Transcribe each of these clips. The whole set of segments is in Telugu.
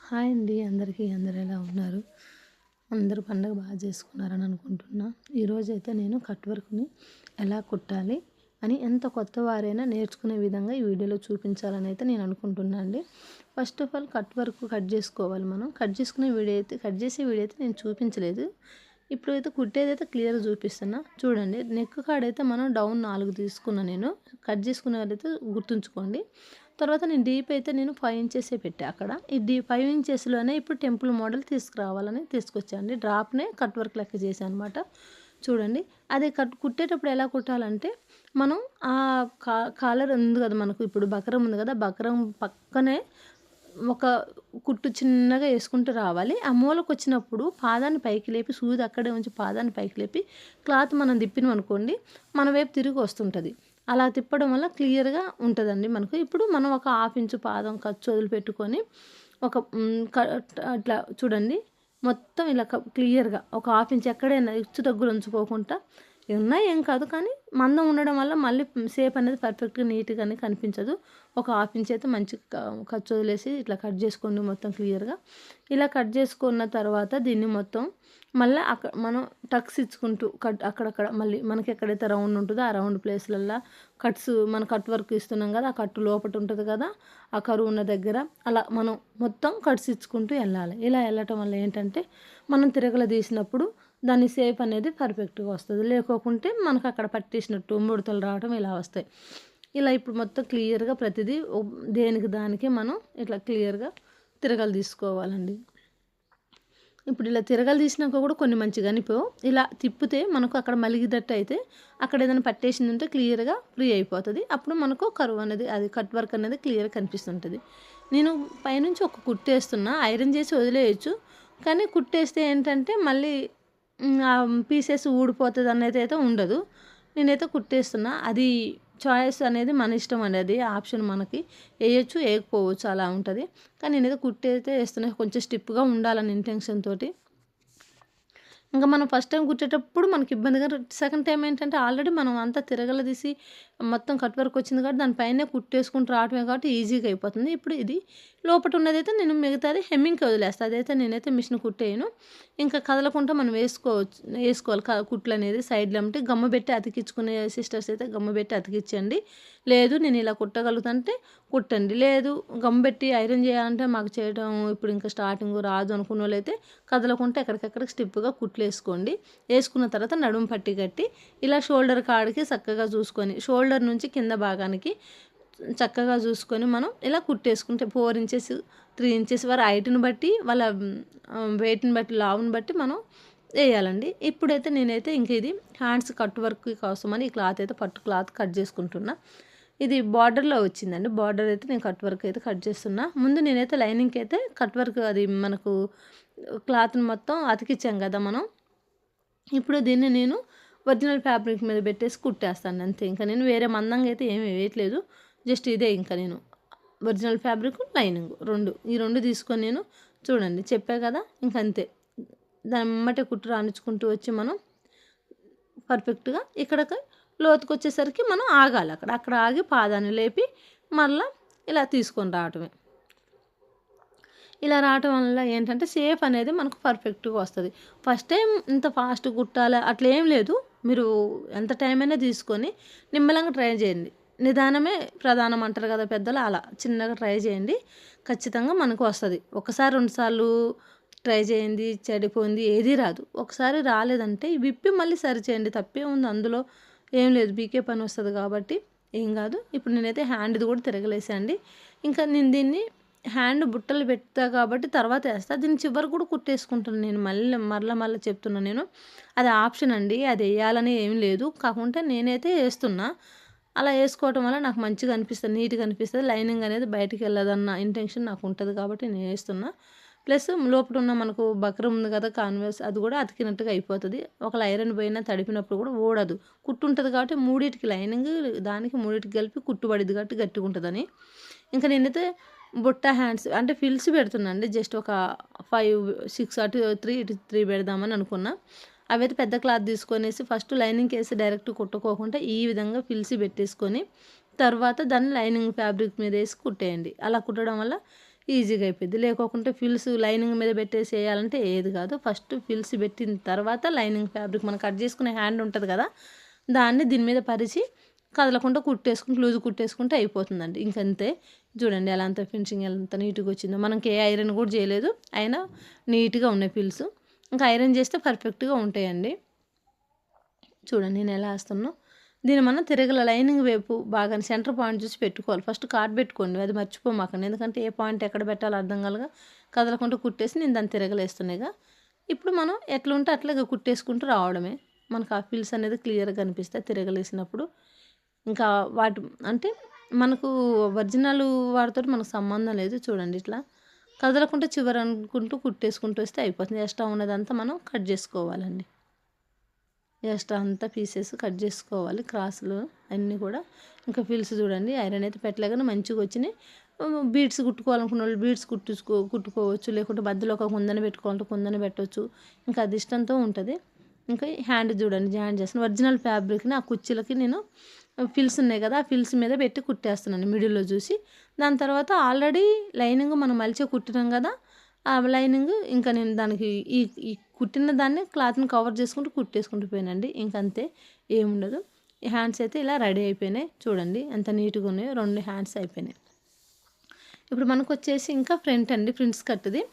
హాయ్ అండి అందరికీ. అందరూ ఎలా ఉన్నారు? అందరూ పండగ బాగా చేసుకున్నారని అనుకుంటున్నా. ఈరోజైతే నేను కట్ వర్క్‌ని ఎలా కుట్టాలి అని ఎంత కొత్త వారైనా నేర్చుకునే విధంగా ఈ వీడియోలో చూపించాలని అయితే నేను అనుకుంటున్నా అండి. First of all cut work cut చేసుకోవాలి మనం. కట్ చేసే వీడియో అయితే నేను చూపించలేదు. ఇప్పుడైతే కుట్టేదైతే క్లియర్‌గా చూపిస్తున్నా. చూడండి, నెక్ కాడైతే మనం డౌన్ 4 తీసుకున్నా నేను. కట్ చేసుకునే వాళ్ళైతే గుర్తుంచుకోండి. తర్వాత నేను డీప్ అయితే నేను 5 ఇంచెసే పెట్టా అక్కడ. ఈ 5 ఇంచెస్‌లోనే ఇప్పుడు టెంపుల్ మోడల్ తీసుకురావాలని తీసుకొచ్చా అండి. డ్రాప్‌నే కట్ వర్క్ లెక్క చేశా అనమాట. చూడండి, అదే కుట్టేటప్పుడు ఎలా కుట్టాలంటే మనం కాలర్ ఉంది కదా, మనకు ఇప్పుడు బకరం ఉంది కదా, బకరం పక్కనే ఒక కుట్టు చిన్నగా వేసుకుంటూ రావాలి. ఆ మూలకొచ్చినప్పుడు పాదాన్ని పైకి లేపి, సూది అక్కడే ఉంచి పాదాన్ని పైకి లేపి క్లాత్ మనం తిప్పినామనుకోండి మన వైపు తిరిగి వస్తుంటుంది. అలా తిప్పడం వల్ల క్లియర్‌గా ఉంటదండి మనకు. ఇప్పుడు మనం ఒక 1/2 ఇంచు పాదం ఖర్చు వదిలిపెట్టుకొని ఒక అట్లా చూడండి, మొత్తం ఇలా క్లియర్‌గా ఒక 1/2 ఇంచ్ ఎక్కడైనా హెచ్చు తగ్గులు ఉంచుకోకుండా ఉన్నా ఏం కాదు, కానీ మందం ఉండడం వల్ల మళ్ళీ షేప్ అనేది పర్ఫెక్ట్‌గా నీట్‌గానే కనిపించదు. ఒక 1/2 ఇంచ్ అయితే మంచి ఖర్చు వదిలేసి ఇట్లా కట్ చేసుకోండి మొత్తం క్లియర్‌గా. ఇలా కట్ చేసుకున్న తర్వాత దీన్ని మొత్తం మళ్ళీ మనం టక్స్ ఇచ్చుకుంటూ అక్కడక్కడ మళ్ళీ మనకి ఎక్కడైతే రౌండ్ ఉంటుందో ఆ రౌండ్ ప్లేస్లల్లో మన కట్ వర్క్ ఇస్తున్నాం కదా, ఆ కట్టు లోపట ఉంటుంది కదా, ఆ కరువు ఉన్న దగ్గర అలా మనం మొత్తం కట్స్ ఇచ్చుకుంటూ వెళ్ళాలి. ఇలా వెళ్ళటం వల్ల ఏంటంటే మనం తిరగల తీసినప్పుడు దాని షేప్ అనేది పర్ఫెక్ట్‌గా వస్తది. లేకోకుంటే మనకు అక్కడ పట్టేసినట్టు ముడతలు రావడం ఇలా వస్తాయి. ఇలా ఇప్పుడు మొత్తం క్లియర్‌గా ప్రతిదీ దేనికి దానికి మనం ఇట్లా క్లియర్‌గా తిరగలు తీసుకోవాలండి. ఇప్పుడు ఇలా తిరగలు తీసినాక కూడా కొన్ని మంచిగా అనిపోవు. ఇలా తిప్పితే మనకు అక్కడ మలిగేటట్టు అయితే అక్కడ ఏదైనా పట్టేసింది ఉంటే క్లియర్‌గా ఫ్రీ అయిపోతది. అప్పుడు మనకు కర్వ్ అనేది, అది కట్ వర్క్ అనేది క్లియర్‌గా కనిపిస్తుంటది. నేను పైనుంచి ఒక కుట్టేస్తున్నా. ఐరన్ చేసి వదిలేయొచ్చు. కానీ కుట్టేస్తే ఏంటంటే మళ్ళీ ఆ పీసెస్ ఊడిపోతది అనేది ఉండదు. నేనైతే కుట్టేస్తున్నా. అది చాయిస్ అనేది మన ఇష్టం అండి. అది ఆప్షన్ మనకి. ఎయొచ్చు, ఎయకపోవచ్చు అలా ఉంటది. కానీ నేనైతే కుట్టయితే ఏస్తున్నా. కొంచెం స్టిఫ్‌గా ఉండాలని ఇంటెన్షన్ తోటి. ఇంకా మనం ఫస్ట్ టైం కుట్టేటప్పుడు మనకి ఇబ్బందిగా, సెకండ్ టైం ఏంటంటే ఆల్రెడీ మనం అంతా తిరగలదీసి మొత్తం కట్ వర్క్ వచ్చింది కాబట్టి దాని పైనే కుట్టేసుకుంటూ రావటమే కాబట్టి ఈజీగా అయిపోతుంది. ఇప్పుడు ఇది లోపట ఉన్నదైతే నేను మిగతాది హెమ్మింగ్‌కి వదిలేస్తా. అదైతే నేనైతే మిషన్ కుట్టేయను. ఇంకా కదలకుండా మనం వేసుకోవాలి కుట్లు అనేది సైడ్‌లో ఎమ్మటే గమ్మ పెట్టి అతికించుకునే సిస్టర్స్ అయితే గమ్మ పెట్టి అతికించండి. లేదు నేను ఇలా కుట్టగలుగుతాంటే కుట్టండి. లేదు గమ్ పెట్టి ఐరన్ చేయాలంటే మాకు చేయడం ఇప్పుడు ఇంకా స్టార్టింగ్ రాదు అనుకున్నోళ్ళైతే కదలకుంటే ఎక్కడికక్కడికి స్టిఫ్‌గా కుట్లేసుకోండి. వేసుకున్న తర్వాత నడుము పట్టి కట్టి ఇలా షోల్డర్ కాడికి చక్కగా చూసుకొని, షోల్డర్ నుంచి కింద భాగానికి చక్కగా చూసుకొని మనం ఇలా కుట్టేసుకుంటే 4 ఇంచెస్ 3 ఇంచెస్ వరకు హైట్‌ని బట్టి వాళ్ళ వెయిట్‌ని బట్టి లావుని బట్టి మనం వేయాలండి. ఇప్పుడైతే నేనైతే ఇంక ఇది హ్యాండ్స్ కట్ వర్క్ కోసమని ఈ క్లాత్ అయితే పట్టు క్లాత్ కట్ చేసుకుంటున్నా. ఇది బార్డర్‌లో వచ్చిందండి. బార్డర్ అయితే నేను కట్ వర్క్ అయితే కట్ చేస్తున్నా. ముందు నేనైతే లైనింగ్‌కి అయితే కట్ వర్క్ అది మనకు క్లాత్‌ని మొత్తం అతికిచ్చాం కదా మనం. ఇప్పుడు దీన్ని నేను ఒరిజినల్ ఫ్యాబ్రిక్ మీద పెట్టేసి కుట్టేస్తాను అంతే. ఇంకా నేను వేరే మందంగా అయితే ఏమి వేయట్లేదు. జస్ట్ ఇదే ఇంకా నేను ఒరిజినల్ ఫ్యాబ్రిక్, లైనింగ్ ఈ 2 తీసుకొని నేను చూడండి చెప్పా కదా, ఇంకంతే. దాని ఎమ్మటే కుట్టు రానిచ్చుకుంటూ వచ్చి మనం పర్ఫెక్ట్‌గా ఇక్కడికి లోతుకొచ్చేసరికి మనం ఆగాలి. అక్కడ ఆగి పాదాన్ని లేపి మళ్ళా ఇలా తీసుకొని రావటమే. ఇలా రావటం వల్ల ఏంటంటే షేప్ అనేది మనకు పర్ఫెక్ట్‌గా వస్తది. ఫస్ట్ టైం ఇంత ఫాస్ట్‌గా కుట్టాలా అట్లా ఏం లేదు. మీరు ఎంత టైం అయినా తీసుకొని నిమ్మలంగా ట్రై చేయండి. నిదానమే ప్రధానం అంటారు కదా పెద్దలు, అలా చిన్నగా ట్రై చేయండి. ఖచ్చితంగా మనకు వస్తది. ఒకసారి 2 సార్లు ట్రై చేయండి, చెడిపోయింది ఏది రాదు. ఒకసారి రాలేదంటే విప్పి మళ్ళీ సరి చేయండి. తప్పేముంది అందులో, ఏం లేదు. మీకే పని వస్తది కాబట్టి ఏం కాదు. ఇప్పుడు నేనైతే హ్యాండ్‌ది కూడా తిరగలేసా అండి. ఇంకా నేను దీన్ని హ్యాండ్ బుట్టలు పెడతా కాబట్టి తర్వాత ఏస్తా. దీన్ని చివరికి కూడా కుట్టేసుకుంటాను నేను. మరలా చెప్తున్నా నేను. అది ఆప్షన్ అండి. అది ఎయ్యాలని ఏమి లేదు. కాకుంటే నేనైతే ఏస్తున్నా. అలా ఏసుకోవటం వల్ల నాకు మంచిగా అనిపిస్తది. నీట్‌గా అనిపిస్తది. లైనింగ్ అనేది బయటికెళ్ళదన్న ఇంటెన్షన్ నాకుంటది కాబట్టి నేనేస్తున్నా. ప్లస్ లోపట ఉన్న మనకు బక్రం ఉంది కదా కాన్వాస్, అది కూడా అతికినట్టుగా అయిపోతది. ఒకవేళ ఐరన్ పోయినా తడిపినప్పుడు కూడా ఊడదు. కుట్టు ఉంటది కాబట్టి మూడిటికి లైనింగ్ దానికి మూడిటికి కలిపి కుట్టు పడిద్ది కాబట్టి గట్టిగుంటదని. ఇంకా నేనైతే బుట్ట హ్యాండ్స్ అంటే ఫిల్స్ పెడుతున్నా అండి. జస్ట్ ఒక 5, 6 అటు 3 ఇటు 3 పెడదామని అనుకున్నా. అవైతే పెద్ద క్లాత్ తీసుకొనేసి ఫస్ట్ లైనింగ్‌కేసి డైరెక్ట్ కుట్టుకోకుండా ఈ విధంగా ఫిల్స్ పెట్టేసుకొని తర్వాత దాన్ని లైనింగ్ ఫ్యాబ్రిక్ మీద ఏసి కుట్టేయండి. అలా కుట్టడం వల్ల ఈజీగా అయిపోద్ది. లేకోకుంటే ఫిల్స్ లైనింగ్ మీద పెట్టేసి వేయాలంటే ఏది కాదు. ఫస్ట్ ఫిల్స్ పెట్టిన తర్వాత లైనింగ్ ఫ్యాబ్రిక్ మనం కట్ చేసుకునే హ్యాండ్ ఉంటుంది కదా, దాన్ని దీని మీద పరిచి కదలకుండా కుట్టేసుకుంటే లూజ్ కుట్టేసుకుంటే అయిపోతుందండి. ఇంకంతే. చూడండి ఎలా అంత ఫినిషింగ్ ఎంత నీట్గా వచ్చిందో. మనకి ఏ ఐరన్ కూడా చేయలేదు, అయినా నీట్గా ఉన్నాయి ఫిల్స్. ఇంకా ఐరన్ చేస్తే పర్ఫెక్ట్గా ఉంటాయండి. చూడండి నేను ఎలా వేస్తున్నా. దీన్ని మనం తిరగల లైనింగ్ వైపు బాగా సెంటర్ పాయింట్ చూసి పెట్టుకోవాలి. ఫస్ట్ కార్డ్ పెట్టుకోండి, అది మర్చిపోమాకండి. ఎందుకంటే ఏ పాయింట్ ఎక్కడ పెట్టాలో అర్థం కలగా కదలకుండా కుట్టేసి నేను దాన్ని తిరగలేస్తున్నాయిగా. ఇప్పుడు మనం ఎట్లా ఉంటే అట్లాగే కుట్టేసుకుంటూ రావడమే. మనకు ఆ ఫిల్స్ అనేది క్లియర్గా కనిపిస్తాయి తిరగలేసినప్పుడు. ఇంకా వాటి అంటే మనకు ఒరిజినల్ వాటితో మనకు సంబంధం లేదు. చూడండి ఇట్లా కదలకుండా చివరి అనుకుంటూ కుట్టేసుకుంటూ వస్తే అయిపోతుంది. ఎక్స్ట్రా ఉన్నదంతా మనం కట్ చేసుకోవాలండి. ఎక్స్ట్రా అంతా పీసెస్ కట్ చేసుకోవాలి, క్రాసులు అన్నీ కూడా. ఇంకా ఫిల్స్ చూడండి ఐరన్ అయితే పెట్టలేగానే మంచిగా వచ్చినాయి. బీడ్స్ కుట్టుకోవాలనుకున్న వాళ్ళు బీడ్స్ కుట్టుకోవచ్చు, లేకుంటే మధ్యలో ఒక కుందన పెట్టుకోవాలంటే కుందన పెట్టవచ్చు. ఇంకా అది ఇష్టంతో ఉంటుంది. ఇంకా హ్యాండ్ చూడండి జాయిన్ చేస్తాను. ఒరిజినల్ ఫ్యాబ్రిక్ని ఆ కుర్చీలకి నేను ఫిల్స్ ఉన్నాయి కదా, ఆ ఫిల్స్ మీద పెట్టి కుట్టేస్తున్నాను మిడిల్లో చూసి. దాని తర్వాత ఆల్రెడీ లైనింగ్ మనం మలిచి కుట్టినాం కదా, ఆ లైనింగ్ ఇంకా నేను దానికి ఈ ఈ కుట్టిన దాన్ని క్లాత్ని కవర్ చేసుకుంటూ కుట్టేసుకుంటూ పోయానండి. ఇంకంతే, ఏముండదు. ఈ హ్యాండ్స్ అయితే ఇలా రెడీ అయిపోయినాయి. చూడండి ఎంత నీట్గా ఉన్నాయో, 2 హ్యాండ్స్ అయిపోయినాయి. ఇప్పుడు మనకు వచ్చేసి ఇంకా ఫ్రంట్ అండి, ఫ్రిన్స్ కట్ది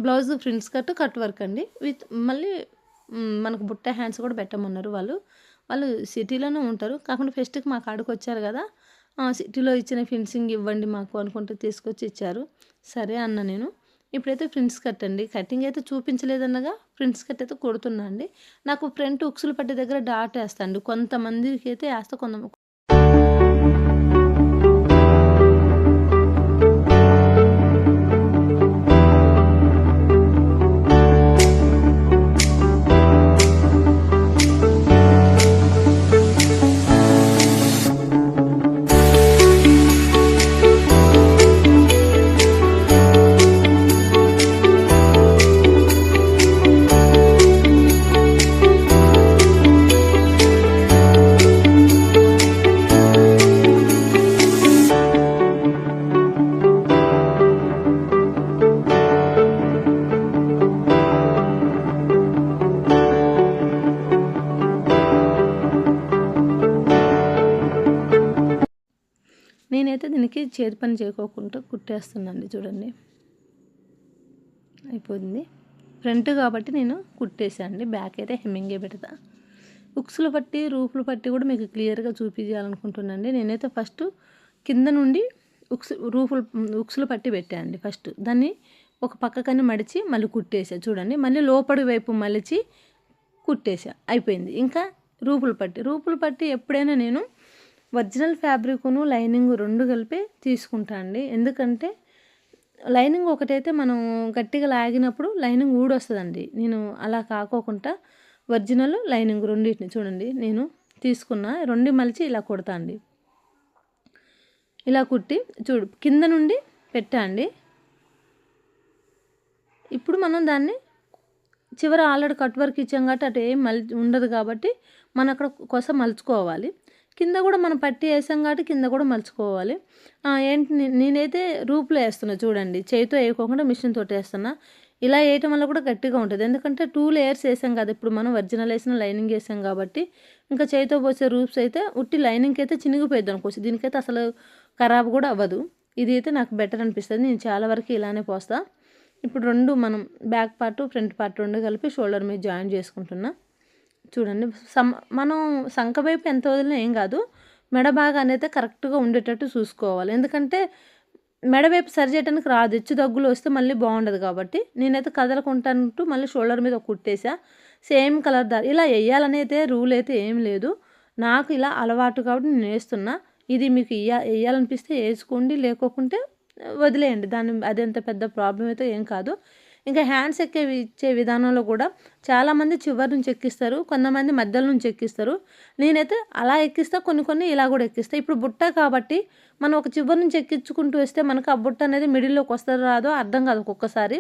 బ్లౌజ్, ఫ్రిన్స్ కట్ వర్క్ అండి. విత్ మళ్ళీ మనకు బుట్ట హ్యాండ్స్ కూడా పెట్టమన్నారు వాళ్ళు సిటీలోనే ఉంటారు. కాకుండా ఫెస్ట్కి మా కాడికి వచ్చారు కదా, సిటీలో ఇచ్చిన ఫినిషింగ్ ఇవ్వండి మాకు అనుకుంటే తీసుకొచ్చి ఇచ్చారు. సరే అన్న నేను. ఇప్పుడైతే ఫ్రిన్స్ కట్ అండి. కటింగ్ అయితే చూపించలేదన్నగా ఫ్రిన్స్ కట్ అయితే కొడుతున్నా అండి. నాకు ఫ్రంట్ ఉక్సులు పట్టే దగ్గర డాట్ వేస్తాండి. కొంతమందికి అయితే వేస్తా, నేనైతే దీనికి చేతి పని చేయకోకుండా కుట్టేస్తున్నానండి. చూడండి అయిపోయింది. ఫ్రంట్ కాబట్టి నేను కుట్టేసానండి. బ్యాక్ అయితే హెమ్మింగే పెడతా. ఉక్సులు పట్టి రూపులు పట్టి కూడా మీకు క్లియర్గా చూపించాలనుకుంటున్నానండి. నేనైతే ఫస్ట్ కింద నుండి ఉక్సులు పట్టి పెట్టానండి. ఫస్ట్ దాన్ని ఒక పక్కకని మడిచి మళ్ళీ కుట్టేసా. చూడండి మళ్ళీ లోపడి వైపు మలిచి కుట్టేసా, అయిపోయింది. ఇంకా రూపులు పట్టి ఎప్పుడైనా నేను ఒరిజినల్ ఫ్యాబ్రిక్ను లైనింగ్ 2 కలిపి తీసుకుంటా అండి. ఎందుకంటే లైనింగ్ ఒకటైతే మనం గట్టిగా లాగినప్పుడు లైనింగ్ ఊడొస్తుందండి. నేను అలా కాకోకుండా ఒరిజినల్ లైనింగ్ రెండింటిని చూడండి నేను తీసుకున్న 2 మలిచి ఇలా కుడతా అండి. ఇలా కుట్టి చూడు కింద నుండి పెట్టా అండి. ఇప్పుడు మనం దాన్ని చివర ఆల్రెడీ కట్ వర్క్ ఇచ్చాం కాబట్టి అటు ఏం ఉండదు కాబట్టి మనం అక్కడ కోసం మలుచుకోవాలి. కింద కూడా మనం పట్టి వేసాం కాబట్టి కింద కూడా మలుచుకోవాలి. నేనైతే రూపులో వేస్తున్నా చూడండి, చేతితో వేయకోకుండా మిషన్ తోటి వేస్తున్నా. ఇలా వేయటం వల్ల కూడా గట్టిగా ఉంటుంది. ఎందుకంటే 2 లేయర్స్ వేసాం కదా, ఇప్పుడు మనం ఒరిజినల్ వేసిన లైనింగ్ వేసాం కాబట్టి. ఇంకా చేతితో పోసే రూప్స్ అయితే ఉట్టి లైనింగ్కి అయితే చినిగిపోయిద్ది అనుకోవచ్చు, దీనికైతే అసలు ఖరాబ్ కూడా అవ్వదు. ఇది అయితే నాకు బెటర్ అనిపిస్తుంది. నేను చాలా వరకు ఇలానే పోస్తా. ఇప్పుడు 2 మనం బ్యాక్ పార్ట్ ఫ్రంట్ పార్ట్ 2 కలిపి షోల్డర్ మీద జాయిన్ చేసుకుంటున్నా. చూడండి మనం సంక వైపు ఎంత వదిలినా ఏం కాదు, మెడ భాగాన్ని అయితే కరెక్ట్గా ఉండేటట్టు చూసుకోవాలి. ఎందుకంటే మెడ వైపు సరి చేయడానికి రాదు, హెచ్చు దగ్గులు వస్తే మళ్ళీ బాగుండదు కాబట్టి నేనైతే కదలకుంటానంటూ మళ్ళీ షోల్డర్ మీద కుట్టేసా. సేమ్ కలర్ ఇలా వేయాలని అయితే రూల్ అయితే ఏం లేదు, నాకు ఇలా అలవాటు కాబట్టి నేను వేస్తున్నా. ఇది మీకు వేయాలనిపిస్తే వేసుకోండి, లేకోకుంటే వదిలేయండి. అదంత పెద్ద ప్రాబ్లం అయితే ఏం కాదు. ఇంకా హ్యాండ్స్ ఇచ్చే విధానంలో కూడా చాలామంది చివరి నుంచి ఎక్కిస్తారు, కొంతమంది మధ్యలో నుంచి ఎక్కిస్తారు. నేనైతే అలా ఎక్కిస్తా, కొన్ని ఇలా కూడా ఎక్కిస్తా. ఇప్పుడు బుట్ట కాబట్టి మనం ఒక చివరి నుంచి ఎక్కించుకుంటూ వస్తే మనకు ఆ బుట్ట అనేది మిడిల్లోకి వస్తుందో రాదో అర్థం కాదు, ఒక్కొక్కసారి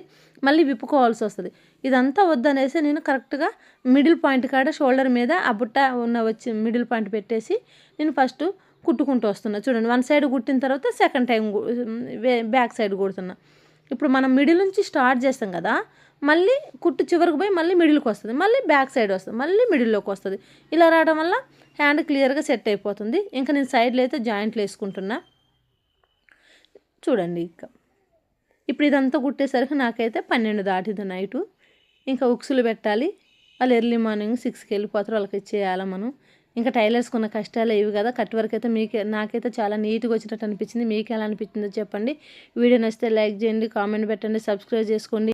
మళ్ళీ విప్పుకోవాల్సి వస్తుంది. ఇదంతా వద్దనేసి నేను కరెక్ట్గా మిడిల్ పాయింట్ కాడ షోల్డర్ మీద ఆ బుట్ట వచ్చి మిడిల్ పాయింట్ పెట్టేసి నేను ఫస్ట్ కుట్టుకుంటూ వస్తున్నా. చూడండి 1 సైడ్ కుట్టిన తర్వాత సెకండ్ టైం బ్యాక్ సైడ్ కుడుతున్నా. ఇప్పుడు మనం మిడిల్ నుంచి స్టార్ట్ చేస్తాం కదా, మళ్ళీ కుట్టు చివరికి పోయి మళ్ళీ మిడిల్కి వస్తుంది, మళ్ళీ బ్యాక్ సైడ్ వస్తుంది, మళ్ళీ మిడిల్లోకి వస్తుంది. ఇలా రావడం వల్ల హ్యాండ్ క్లియర్గా సెట్ అయిపోతుంది. ఇంకా నేను సైడ్లో అయితే జాయింట్లు వేసుకుంటున్నా చూడండి. ఇప్పుడు ఇదంతా కుట్టేసరికి నాకైతే 12 దాటింది నైటు. ఇంకా ఉక్సులు పెట్టాలి. వాళ్ళు ఎర్లీ మార్నింగ్ 6కి వెళ్ళిపోతారు, వాళ్ళకి ఇచ్చేయాలి మనం. ఇంకా టైలర్స్కున్న కష్టాలు ఇవి కదా. కట్ వర్క్ అయితే నాకైతే చాలా నీట్గా వచ్చినట్టు అనిపించింది. మీకు ఎలా అనిపించిందో చెప్పండి. వీడియో నచ్చితే లైక్ చేయండి, కామెంట్ పెట్టండి, సబ్స్క్రైబ్ చేసుకోండి.